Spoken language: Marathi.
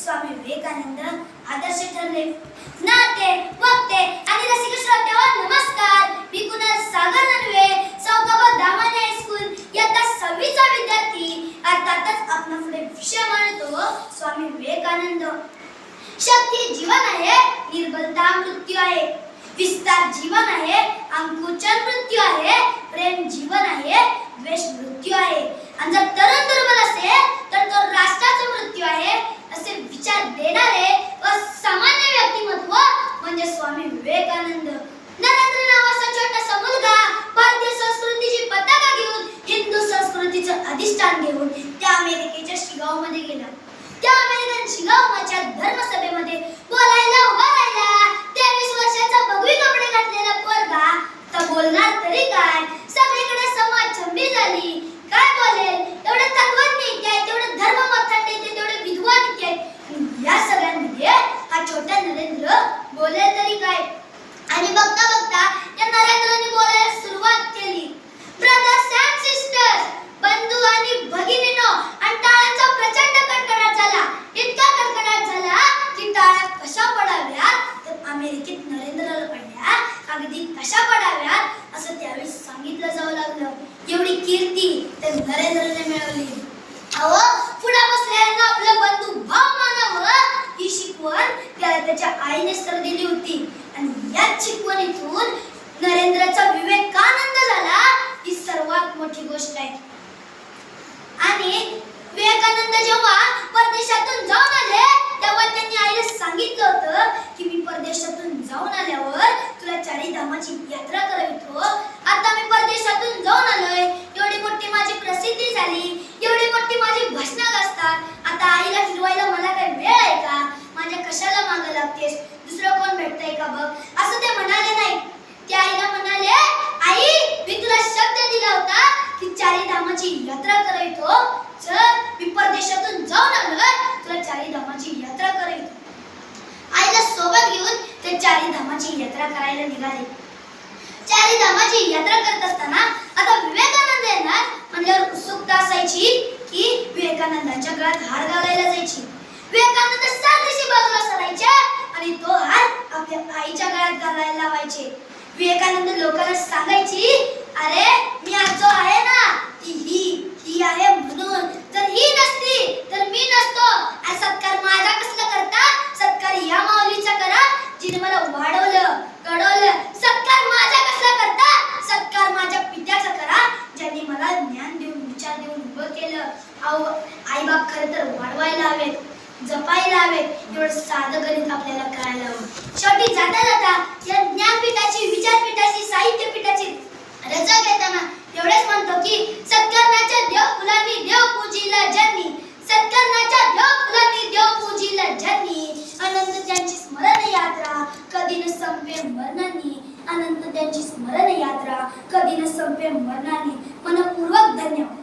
स्वामी विवेकानंद आदर्श ठरले. नाते वक्ते आणि रसिक श्रोत्यांनो नमस्कार. मी कुणाल सागर ननवे, चौकाबा दामाने हायस्कूल इयत्ता 6वी चा विद्यार्थी. अर्थातच आपण पुढे विषय मांडतो स्वामी विवेकानंद. शक्ती जीवन आहे, निर्बलता मृत्यू आहे. विस्तार जीवन आहे, अंकुचन मृत्यू आहे. प्रेम जीवन आहे, द्वेष मृत्यू आहे. आणि जर तरुण दुर्बल असेल तर तो राष्ट्राचा मृत्यू आहे. असे विचार देणारे असामान्य व्यक्तिमत्व म्हणजे स्वामी विवेकानंद. नरेंद्र नावाचा छोटासा मुलगा भारतीय संस्कृतीची पताका घेऊन, हिंदू संस्कृतीचं अधिष्ठान घेऊन त्या अमेरिकेच्या शिकागो मध्ये गेला. त्या अमेरिकन शिकागोच्या धर्मसभेमध्ये बोलायला उभा राहिला. 23 वर्षाचा बगवी कपडे घातलेला पोरगा तर बोलणार तरी काय. सगळीकडे समाज छंबी झाली. काय बोलेल, एवढे तत्वज्ञ आहेत, तेवढे धर्ममथांडे आहेत, तेवढे विद्वान आहेत. या सगळ्यांमध्ये हा छोटा नरेंद्र बोलेल तरी काय. आणि बघता बघता या नरेंद्रने बोलायला सुरुवात केली. ब्रदर्स अँड सिस्टर्स, बंधू आणि भगिनींनो, आणि टाळ्यांचा प्रचंड कडकडाट झाला. इतका कडकडाट झाला की टाळ्या कशा पडाव्यात तर अमेरिकेत नरेंद्रला पडल्या, अगदी कशा पडाव्यात असं त्यावेळी सांगितलं जाऊ लागलं. एवढी कीर्ती त्या नरेंद्रने मिळवली. अहो, पुढे बसलेल्यांना आपलं बंधू भाव मानावं ही शिकवण त्याच्या आईनेच तर दिली होती. आणि याच शिकवणीतून नरेंद्रचा विवेकानंद झाला ही सर्वात मोठी गोष्ट आहे. आणि विवेकानंद जेव्हा परदेशातून जाऊन आले तेव्हा त्यांनी आईला सांगितलं होतं की मी परदेशातून जाऊन आल्यावर तुला चारीधामाची यात्रा करावितो. आता मी परदेशातून जाऊन आलोय, एवढी मोठी माझी प्रसिद्धी झाली, एवढी मोठी माझी भाषणं गाजतात. आता आईला फिरवायला मला काय वेळ आहे का? माझ्या कशाला मागं लागतेस? दुसरं कोण भेटतंय का बघ, असं ते म्हणाले नाही. त्या आईला म्हणाले, आई मी तुला शब्द दिला होता की चारीधामाची यात्रा करायचो. चल, मी परदेशातून जाऊन आलोय, तुला चारीधामाची यात्रा करायचो. आईला सोबत घेऊन ते चारीधामाची यात्रा करायला निघाले. चारीधामाची यात्रा करत असताना आता विवेकानंद येणार म्हणल्यावर उत्सुकता असायची की विवेकानंदांच्या गळ्यात हार घालायला जायची. विवेकानंद सारखी बाजूला सरायचे आणि तो हार आपल्या आईच्या गळ्यात घालायला लावायचे. विवेकानंद लोकांना सांगायची, अरे मी आज जो आहे ना ती ही आहे म्हणून. जर ही नसती तर मी नसतो. सत्कार माझा कसला करता? सत्कार या माऊलीचा करा जिने मला वाढवलं घडवलं. सत्कार माझा कसला करता? सत्कार माझ्या पित्याचा करा ज्यांनी मला ज्ञान देऊन विचार देऊन उभं केलं. आई बाप खरं तर वाढवायला हवेत, जपायला हवेत. एवढं साधं गणित आपल्याला कळायला हवं. शेवटी जाता जाता या ज्ञानपीठाची, विचारपीठाची, साहित्यपीठाची रजा घेताना एवढेच म्हणतो की सत्कारणाच्या देव फुलांनी देव पूजिला ज्यांनी, सत्कारणाच्या देव फुलांनी देव पूजिला ज्यांनी, अनंत त्यांची स्मरण यात्रा कधी न संपे मरणांनी. अनंत त्यांची स्मरण यात्रा कधी न संपे मरणांनी. मनपूर्वक धन्यवाद.